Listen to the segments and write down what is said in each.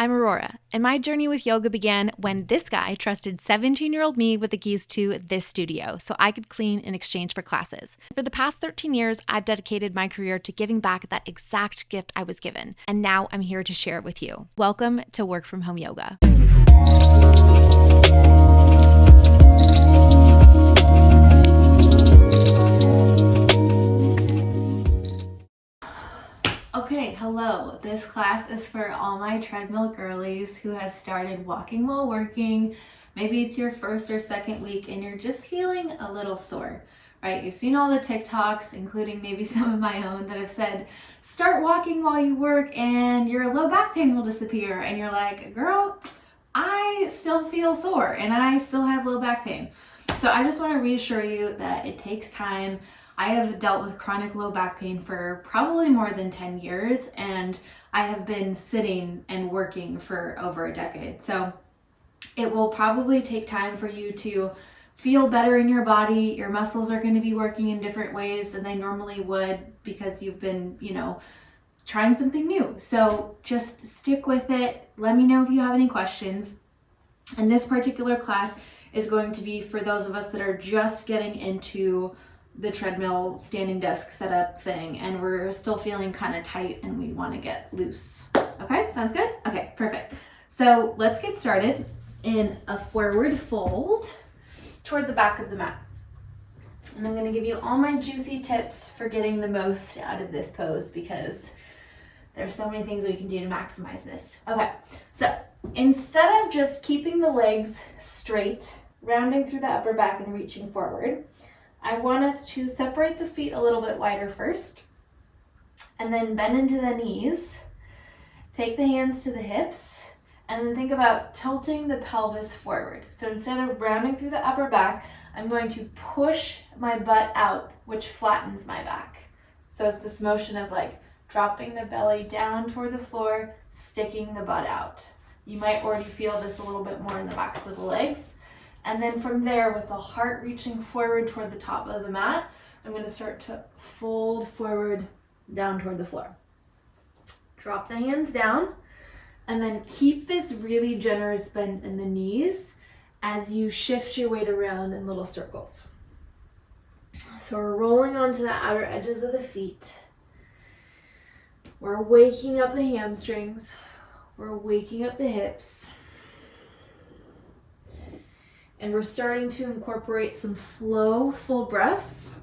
I'm Aurora, and my journey with yoga began when this guy trusted 17-year-old me with the keys to this studio so I could clean in exchange for classes. For the past 13 years, I've dedicated my career to giving back that exact gift I was given, and now I'm here to share it with you. Welcome to Work From Home Yoga. Okay, hello. This class is for all my treadmill girlies who have started walking while working. Maybe it's your first or second week and you're just feeling a little sore, right? You've seen all the TikToks, including maybe some of my own, that have said, start walking while you work and your low back pain will disappear. And you're like, girl, I still feel sore and I still have low back pain. So I just want to reassure you that it takes time. I have dealt with chronic low back pain for probably more than 10 years, and I have been sitting and working for over a decade. So it will probably take time for you to feel better in your body. Your muscles are going to be working in different ways than they normally would because you've been, trying something new. So just stick with it. Let me know if you have any questions. And this particular class is going to be for those of us that are just getting into the treadmill standing desk setup thing and we're still feeling kind of tight and we want to get loose. Okay, sounds good? Okay, perfect. So let's get started in a forward fold toward the back of the mat. And I'm going to give you all my juicy tips for getting the most out of this pose because there's so many things we can do to maximize this. Okay, so instead of just keeping the legs straight, rounding through the upper back and reaching forward, I want us to separate the feet a little bit wider first, and then bend into the knees. Take the hands to the hips, and then think about tilting the pelvis forward. So instead of rounding through the upper back, I'm going to push my butt out, which flattens my back. So it's this motion of like dropping the belly down toward the floor, sticking the butt out. You might already feel this a little bit more in the backs of the legs. And then from there, with the heart reaching forward toward the top of the mat, I'm going to start to fold forward down toward the floor. Drop the hands down, and then keep this really generous bend in the knees as you shift your weight around in little circles. So we're rolling onto the outer edges of the feet. We're waking up the hamstrings. We're waking up the hips. And we're starting to incorporate some slow, full breaths.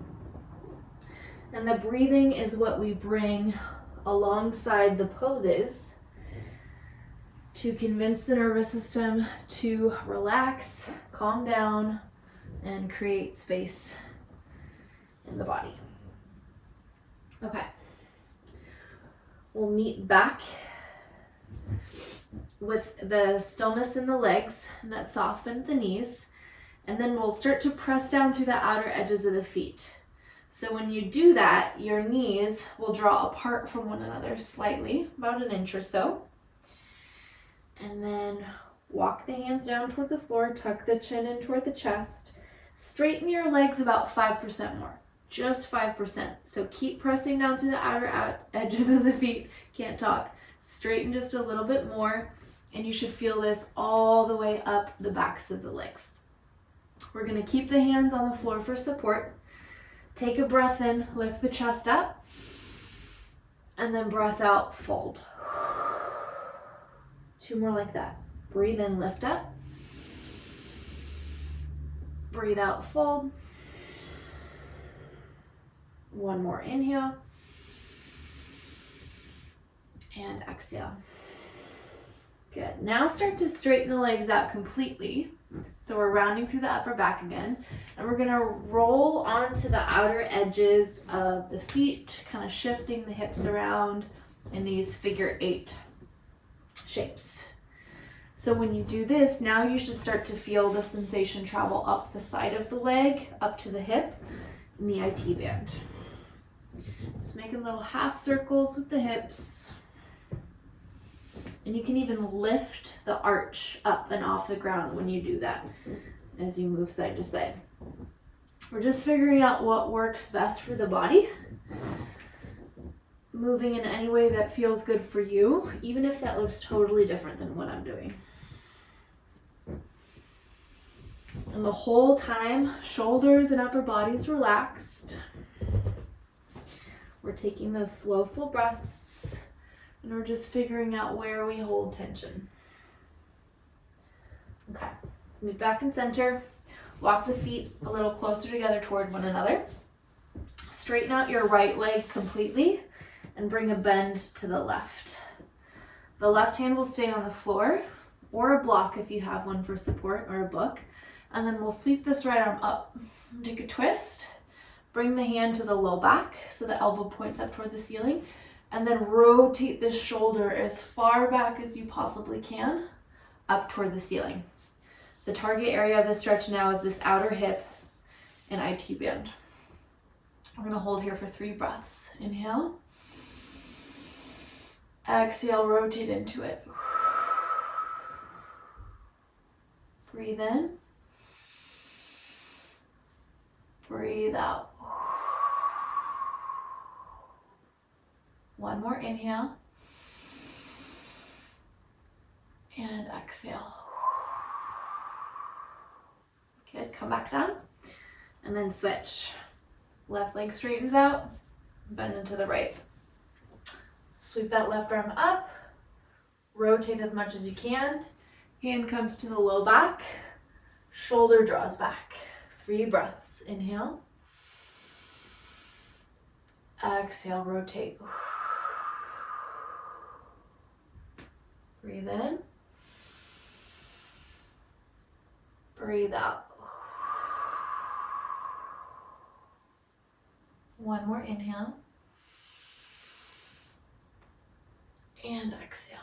And the breathing is what we bring alongside the poses to convince the nervous system to relax, calm down, and create space in the body. Okay. We'll meet back with the stillness in the legs and that soft bend at the knees. And then we'll start to press down through the outer edges of the feet. So when you do that, your knees will draw apart from one another slightly, about an inch or so. And then walk the hands down toward the floor, tuck the chin in toward the chest. Straighten your legs about 5% more, just 5%. So keep pressing down through the outer edges of the feet. Can't talk. Straighten just a little bit more, and you should feel this all the way up the backs of the legs. We're going to keep the hands on the floor for support. Take a breath in, lift the chest up, and then breath out, fold. 2 more like that. Breathe in, lift up. Breathe out, fold. 1 more inhale. And exhale. Good. Now start to straighten the legs out completely. So we're rounding through the upper back again. And we're going to roll onto the outer edges of the feet, kind of shifting the hips around in these figure 8 shapes. So when you do this, now you should start to feel the sensation travel up the side of the leg, up to the hip, in the IT band. Just making little half circles with the hips. And you can even lift the arch up and off the ground when you do that as you move side to side. We're just figuring out what works best for the body. moving in any way that feels good for you, even if that looks totally different than what I'm doing. And the whole time, shoulders and upper body's relaxed. We're taking those slow, full breaths, and we're just figuring out where we hold tension. Okay, let's move back in center. Walk the feet a little closer together toward one another. Straighten out your right leg completely and bring a bend to the left. The left hand will stay on the floor or a block if you have one for support or a book. And then we'll sweep this right arm up. Take a twist. Bring the hand to the low back so the elbow points up toward the ceiling. And then rotate this shoulder as far back as you possibly can up toward the ceiling. The target area of the stretch now is this outer hip and IT band. We're going to hold here for 3 breaths. Inhale. Exhale, rotate into it. Breathe in. Breathe out. One more inhale. And exhale. Good, come back down. And then switch. Left leg straightens out, bend into the right. Sweep that left arm up, rotate as much as you can. Hand comes to the low back, shoulder draws back. 3 breaths. Inhale. Exhale, rotate. Breathe in. Breathe out. One more inhale. And exhale.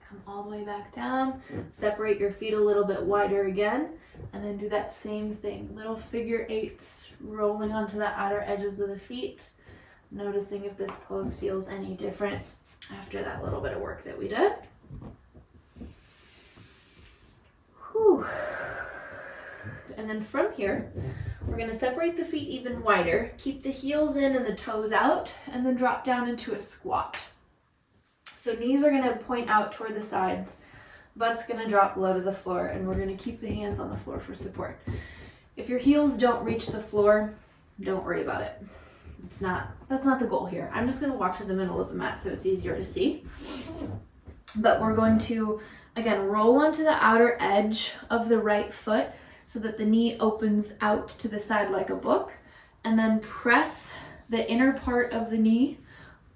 Come all the way back down. Separate your feet a little bit wider again. And then do that same thing. Little figure 8s rolling onto the outer edges of the feet. Noticing if this pose feels any different after that little bit of work that we did. Whew. And then from here, we're going to separate the feet even wider, keep the heels in and the toes out, and then drop down into a squat. So knees are going to point out toward the sides, butt's going to drop low to the floor, and we're going to keep the hands on the floor for support. If your heels don't reach the floor, don't worry about it. That's not the goal here. I'm just going to walk to the middle of the mat so it's easier to see. But we're going to, again, roll onto the outer edge of the right foot so that the knee opens out to the side like a book, and then press the inner part of the knee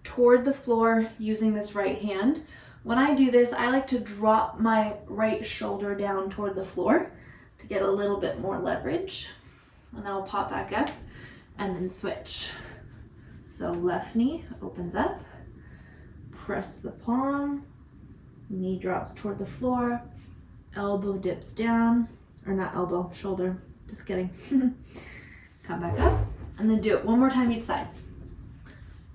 toward the floor using this right hand. When I do this, I like to drop my right shoulder down toward the floor to get a little bit more leverage. And then I'll pop back up and then switch. So left knee opens up, press the palm, knee drops toward the floor, elbow dips down, or not elbow, shoulder, just kidding. Come back up, and then do it one more time each side.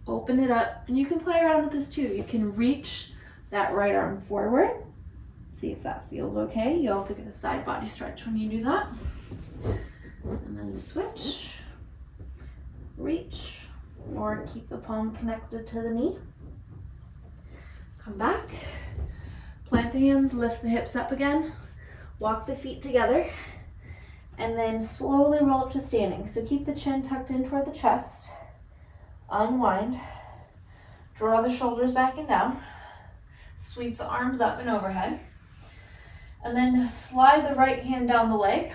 Open it up, and you can play around with this too. You can reach that right arm forward, see if that feels okay. You also get a side body stretch when you do that. And then switch, reach, or keep the palm connected to the knee. Come back, plant the hands, lift the hips up again. Walk the feet together, and then slowly roll up to standing. So keep the chin tucked in toward the chest. Unwind. Draw the shoulders back and down. Sweep the arms up and overhead. And then slide the right hand down the leg.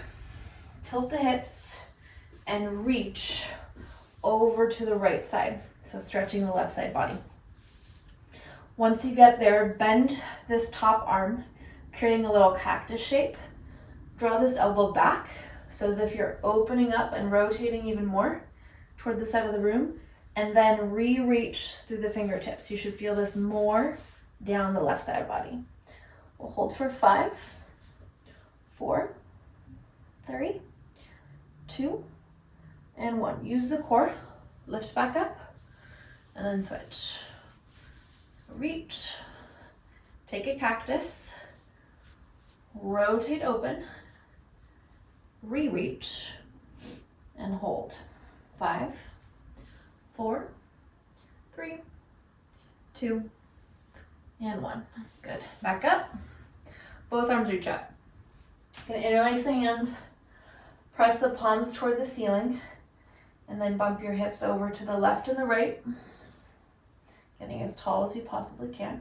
Tilt the hips and reach over to the right side. So stretching the left side body. Once you get there, bend this top arm, creating a little cactus shape. Draw this elbow back, so as if you're opening up and rotating even more toward the side of the room, and then re-reach through the fingertips. You should feel this more down the left side body. We'll hold for 5, 4, 3, 2, and 1. Use the core, lift back up, and then switch. So reach, take a cactus, rotate open, re-reach, and hold. 5, 4, 3, 2, and 1. Good. Back up. Both arms reach up. Gonna interlace the hands, press the palms toward the ceiling, and then bump your hips over to the left and the right, getting as tall as you possibly can.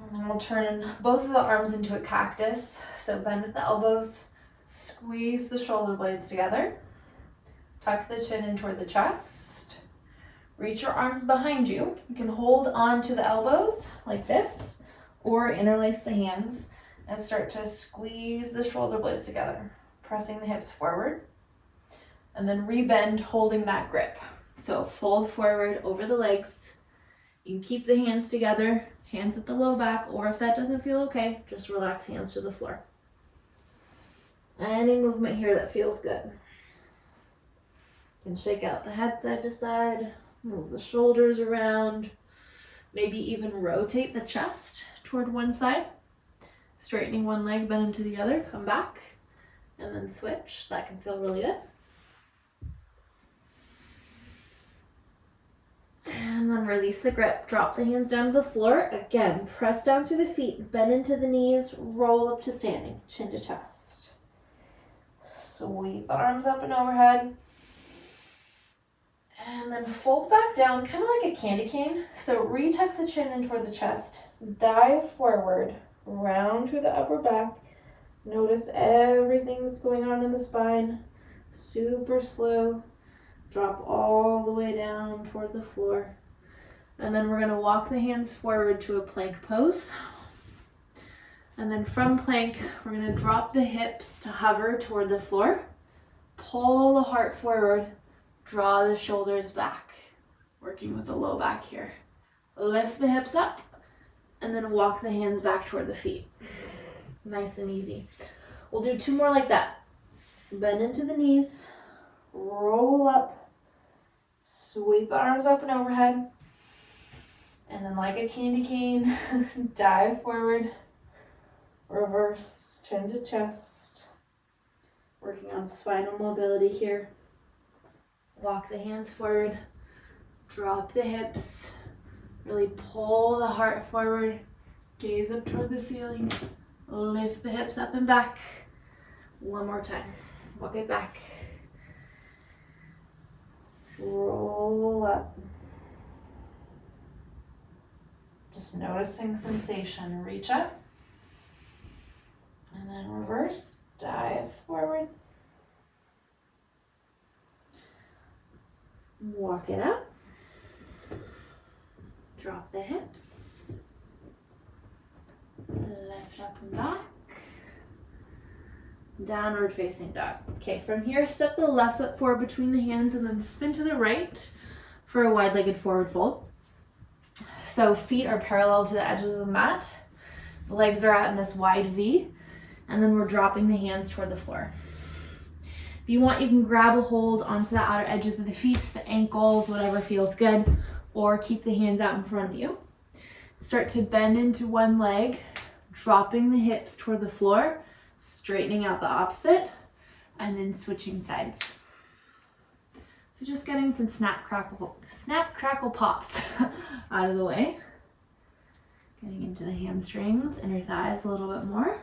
And then we'll turn both of the arms into a cactus. So bend at the elbows, squeeze the shoulder blades together, tuck the chin in toward the chest, reach your arms behind you. You can hold on to the elbows like this, or interlace the hands and start to squeeze the shoulder blades together, pressing the hips forward, and then rebend, holding that grip. So fold forward over the legs. You can keep the hands together, hands at the low back, or if that doesn't feel okay, just relax hands to the floor. Any movement here that feels good. You can shake out the head side to side, move the shoulders around, maybe even rotate the chest toward one side, straightening one leg, bend into the other, come back, and then switch. That can feel really good. And then release the grip, drop the hands down to the floor. Again, press down through the feet, bend into the knees, roll up to standing, chin to chest. Sweep the arms up and overhead. And then fold back down, kind of like a candy cane. So retuck the chin in toward the chest, dive forward, round through the upper back. Notice everything that's going on in the spine. Super slow. Drop all the way down toward the floor. And then we're going to walk the hands forward to a plank pose. And then from plank, we're going to drop the hips to hover toward the floor. Pull the heart forward. Draw the shoulders back. Working with the low back here. Lift the hips up. And then walk the hands back toward the feet. Nice and easy. We'll do 2 more like that. Bend into the knees. Roll up. Sweep the arms up and overhead. And then like a candy cane, dive forward. Reverse, chin to chest. Working on spinal mobility here. Walk the hands forward. Drop the hips. Really pull the heart forward. Gaze up toward the ceiling. Lift the hips up and back. One more time. Walk it back. Roll up. Just noticing sensation. Reach up. And then reverse. Dive forward. Walk it up. Drop the hips. Lift up and back. Downward facing dog. Okay, from here, step the left foot forward between the hands and then spin to the right for a wide-legged forward fold. So feet are parallel to the edges of the mat. The legs are out in this wide V. And then we're dropping the hands toward the floor. If you want, you can grab a hold onto the outer edges of the feet, the ankles, whatever feels good, or keep the hands out in front of you. Start to bend into one leg, dropping the hips toward the floor, straightening out the opposite, and then switching sides. So just getting some snap, crackle, pops out of the way. Getting into the hamstrings, inner thighs a little bit more.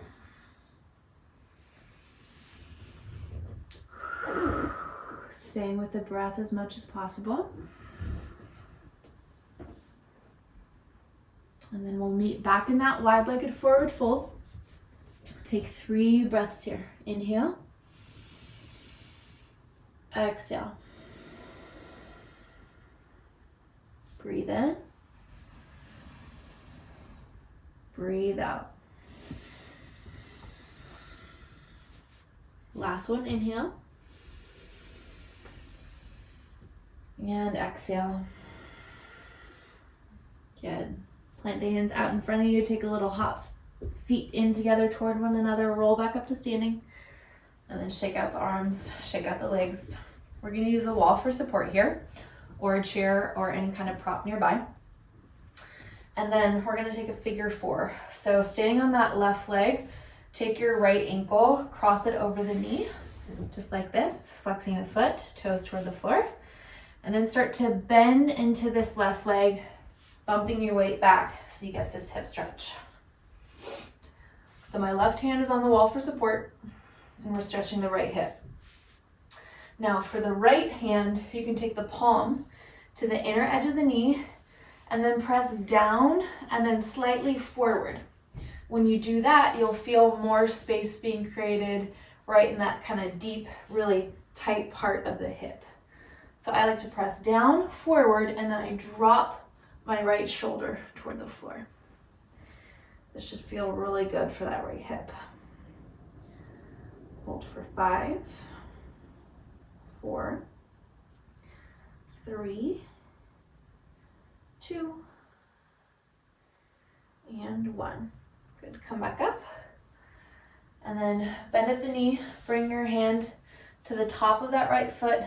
Staying with the breath as much as possible. And then we'll meet back in that wide-legged forward fold. Take 3 breaths here. Inhale. Exhale. Breathe in. Breathe out. Last one, inhale. And exhale. Good. Plant the hands out in front of you. Take a little hop, feet in together toward one another. Roll back up to standing. And then shake out the arms, shake out the legs. We're going to use a wall for support here, or a chair, or any kind of prop nearby. And then we're going to take a figure 4. So standing on that left leg, take your right ankle, cross it over the knee, just like this, flexing the foot, toes toward the floor. And then start to bend into this left leg, bumping your weight back so you get this hip stretch. So my left hand is on the wall for support, and we're stretching the right hip. Now for the right hand, you can take the palm to the inner edge of the knee and then press down and then slightly forward. When you do that, you'll feel more space being created right in that kind of deep, really tight part of the hip. So I like to press down, forward, and then I drop my right shoulder toward the floor. This should feel really good for that right hip. Hold for 5, 4, 3, 2, and 1. Good, come back up. And then bend at the knee, bring your hand to the top of that right foot,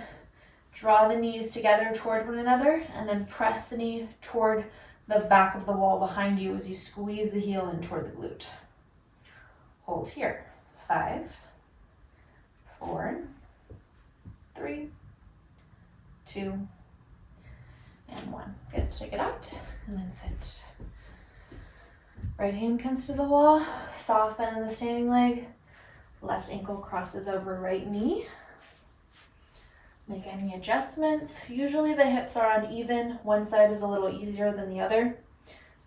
draw the knees together toward one another, and then press the knee toward the back of the wall behind you as you squeeze the heel in toward the glute. Hold here. 5, 4, 3, 2, and 1. Good, shake it out, and then sit. Right hand comes to the wall, soft bend in the standing leg, left ankle crosses over right knee. Make any adjustments. Usually the hips are uneven. One side is a little easier than the other.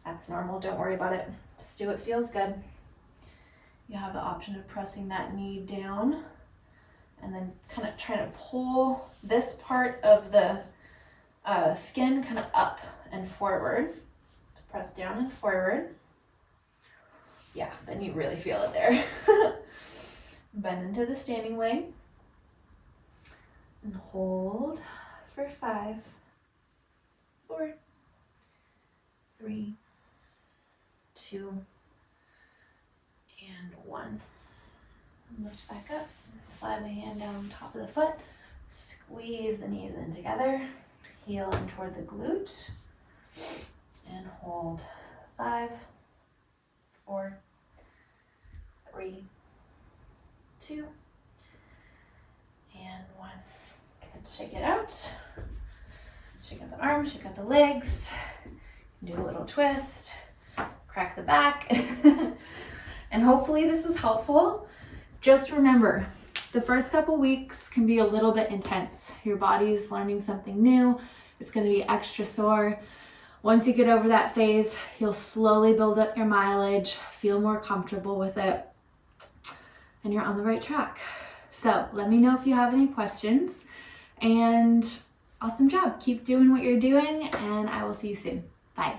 That's normal, don't worry about it. Just do what feels good. You have the option of pressing that knee down and then kind of trying to pull this part of the skin kind of up and forward. To press down and forward. Yeah, then you really feel it there. Bend into the standing leg. And hold for 5, 4, 3, 2, and 1. Lift back up, slide the hand down on top of the foot, squeeze the knees in together, heel in toward the glute, and hold 5, 4, 3, 2, and 1. Good, shake it out. Shake out the arms, shake out the legs. Do a little twist, crack the back. And hopefully this is helpful. Just remember, the first couple weeks can be a little bit intense. Your body is learning something new. It's going to be extra sore. Once you get over that phase, you'll slowly build up your mileage, feel more comfortable with it, and you're on the right track. So let me know if you have any questions, and awesome job. Keep doing what you're doing, and I will see you soon. Bye.